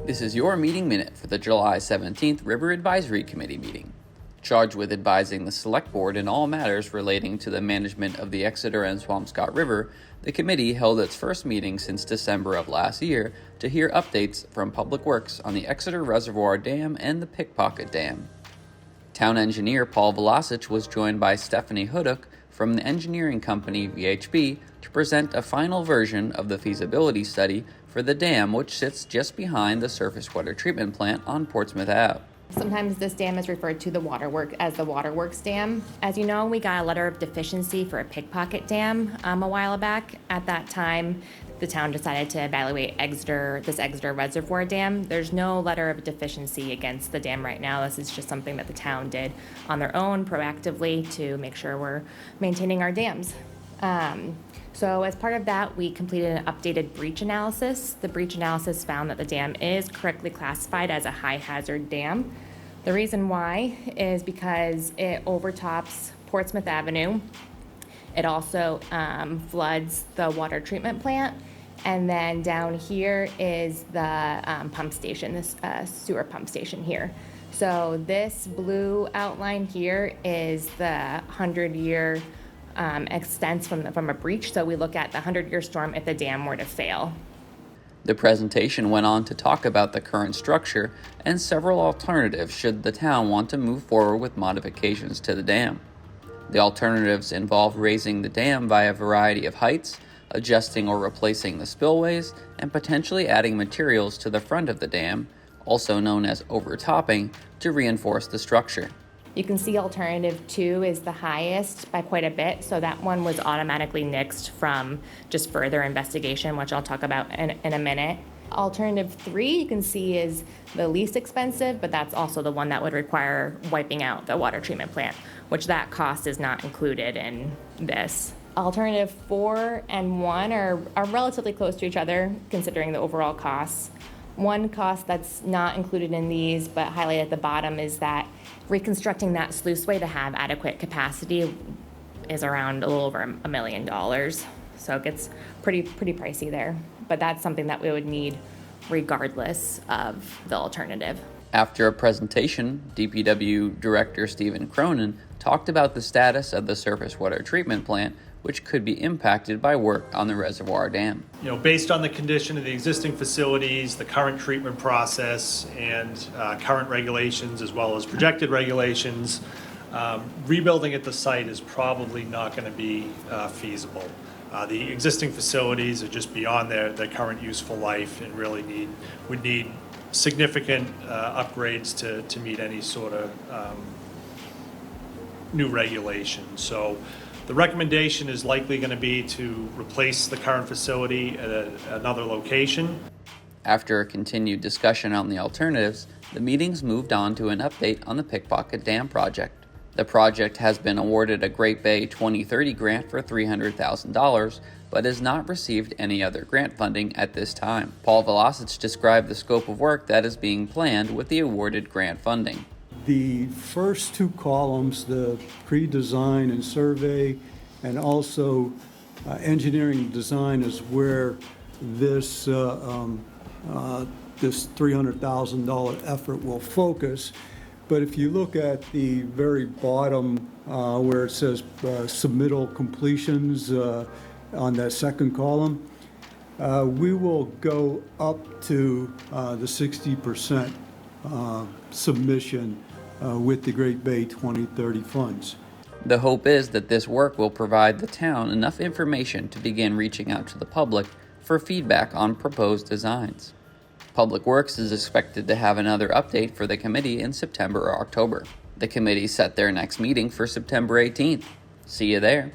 This is your meeting minute for the July 17th River Advisory Committee meeting. Charged with advising the Select Board in all matters relating to the management of the Exeter and Swampscott River, the committee held its first meeting since December of last year to hear updates from Public Works on the Exeter Reservoir Dam and the Pickpocket Dam. Town engineer Paul Velasic was joined by Stephanie Huduk from the engineering company VHB to present a final version of the feasibility study for the dam, which sits just behind the surface water treatment plant on Portsmouth Ave. Sometimes this dam is referred to the Waterworks Dam. As you know, we got a letter of deficiency for a Pickpocket Dam a while back. At that time, the town decided to evaluate this Exeter Reservoir Dam. There's no letter of deficiency against the dam right now. This is just something that the town did on their own proactively to make sure we're maintaining our dams. So as part of that, we completed an updated breach analysis. The breach analysis found that the dam is correctly classified as a high hazard dam. The reason why is because it overtops Portsmouth Avenue. It also floods the water treatment plant. And then down here is the pump station, this sewer pump station here. So this blue outline here is the 100-year extents from a breach. So we look at the 100-year storm if the dam were to fail. The presentation went on to talk about the current structure and several alternatives should the town want to move forward with modifications to the dam. The alternatives involve raising the dam by a variety of heights, adjusting or replacing the spillways, and potentially adding materials to the front of the dam, also known as overtopping, to reinforce the structure. You can see alternative 2 is the highest by quite a bit, so that one was automatically nixed from just further investigation, which I'll talk about in a minute. Alternative 3 you can see is the least expensive, but that's also the one that would require wiping out the water treatment plant, which that cost is not included in this. Alternative 4 and 1 are relatively close to each other considering the overall costs. One cost that's not included in these but highlighted at the bottom is that reconstructing that sluiceway to have adequate capacity is around a little over $1 million. So it gets pretty pricey there. But that's something that we would need regardless of the alternative. After a presentation, DPW Director Stephen Cronin talked about the status of the surface water treatment plant, which could be impacted by work on the reservoir dam. Based on the condition of the existing facilities, the current treatment process, and current regulations as well as projected regulations, rebuilding at the site is probably not going to be feasible. The existing facilities are just beyond their current useful life and really would need significant upgrades to meet any sort of new regulations. So the recommendation is likely going to be to replace the current facility at another location. After a continued discussion on the alternatives, the meetings moved on to an update on the Pickpocket Dam project. The project has been awarded a Great Bay 2030 grant for $300,000, but has not received any other grant funding at this time. Paul Velasic described the scope of work that is being planned with the awarded grant funding. The first 2 columns, the pre-design and survey, and also engineering design, is where this $300,000 effort will focus. But if you look at the very bottom where it says submittal completions on that second column, we will go up to the 60% submission with the Great Bay 2030 funds. The hope is that this work will provide the town enough information to begin reaching out to the public for feedback on proposed designs. Public Works is expected to have another update for the committee in September or October. The committee set their next meeting for September 18th. See you there.